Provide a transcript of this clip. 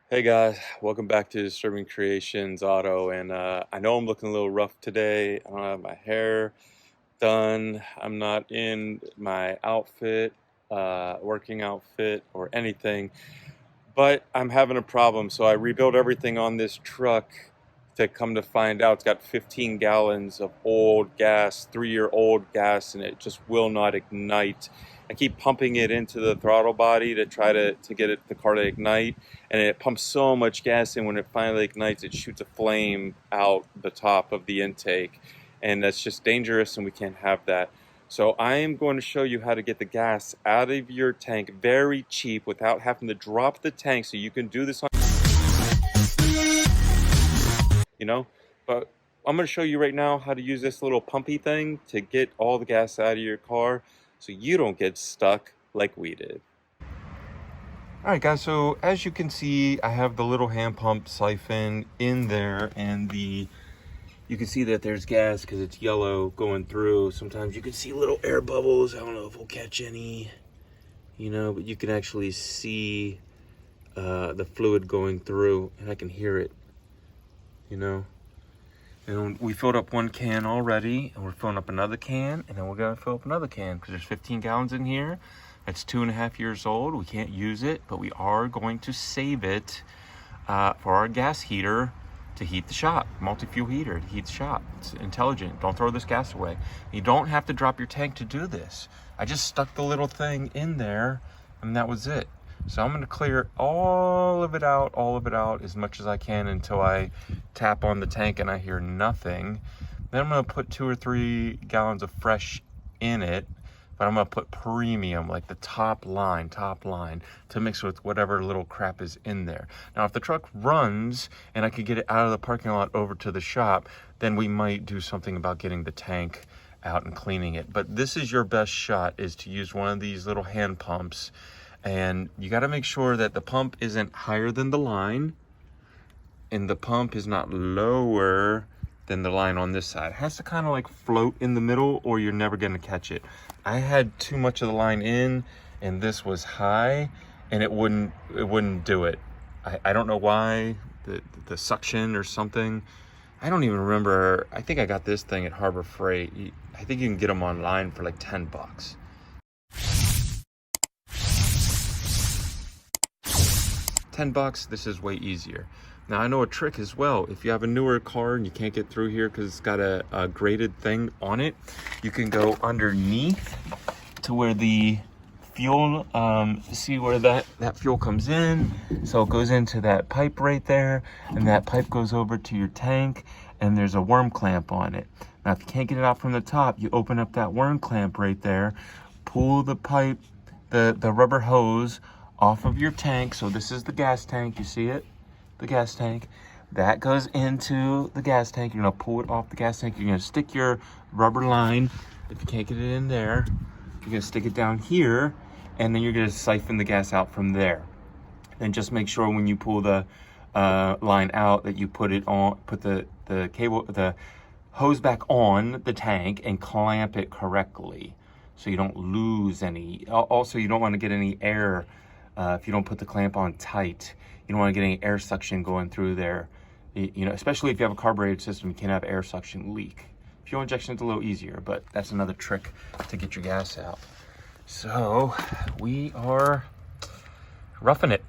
Hey guys, welcome back to Disturbing Kreationz Auto. And I know I'm looking a little rough today. I don't have my hair done. I'm not in my outfit, working outfit or anything, but I'm having a problem. So I rebuilt everything on this truck to come to find out it's got 15 gallons of old gas, 3-year-old gas, and it just will not ignite. I keep pumping it into the throttle body to try to get the car to ignite, and it pumps so much gas in when it finally ignites, it shoots a flame out the top of the intake, and that's just dangerous, and we can't have that. So I am going to show you how to get the gas out of your tank very cheap without having to drop the tank, so you can do this on but I'm going to show you right now how to use this little pumpy thing to get all the gas out of your car so you don't get stuck like we did. All right guys, so as you can see, I have the little hand pump siphon in there, and you can see that there's gas because it's yellow going through. Sometimes you can see little air bubbles. I don't know if we'll catch any, but you can actually see the fluid going through, and I can hear it, And we filled up one can already, and we're filling up another can, and then we're gonna fill up another can because there's 15 gallons in here. It's 2.5 years old. We can't use it, but we are going to save it for our gas heater to heat the shop, multi-fuel heater to heat the shop. It's intelligent. Don't throw this gas away. You don't have to drop your tank to do this. I just stuck the little thing in there, and that was it. So I'm gonna clear all of it out as much as I can until I tap on the tank and I hear nothing. Then I'm gonna put 2 or 3 gallons of fresh in it, but I'm gonna put premium, like the top line, to mix with whatever little crap is in there. Now, if the truck runs and I could get it out of the parking lot over to the shop, then we might do something about getting the tank out and cleaning it. But this is your best shot, is to use one of these little hand pumps. And you got to make sure that the pump isn't higher than the line, and the pump is not lower than the line on this side. It has to kind of like float in the middle, or you're never going to catch it. I had too much of the line in, and this was high, and it wouldn't do it. I don't know why, the suction or something. I don't even remember. I think I got this thing at Harbor Freight. I think you can get them online for like 10 bucks. $10, this is way easier. Now, I know a trick as well. If you have a newer car and you can't get through here because it's got a graded thing on it, you can go underneath to where the fuel, see where that fuel comes in. So it goes into that pipe right there, and that pipe goes over to your tank, and there's a worm clamp on it. Now, if you can't get it out from the top, you open up that worm clamp right there, pull the pipe, the rubber hose off of your tank. So this is the gas tank, you see it? The gas tank. That goes into the gas tank. You're gonna pull it off the gas tank. You're gonna stick your rubber line, if you can't get it in there, you're gonna stick it down here, and then you're gonna siphon the gas out from there. Then just make sure when you pull the line out that you put the cable, the hose back on the tank and clamp it correctly so you don't lose any. Also, you don't want to get any air. If you don't put the clamp on tight, you don't want to get any air suction going through there. Especially if you have a carbureted system, you can't have air suction leak. Fuel injection is a little easier, but that's another trick to get your gas out. So we are roughing it.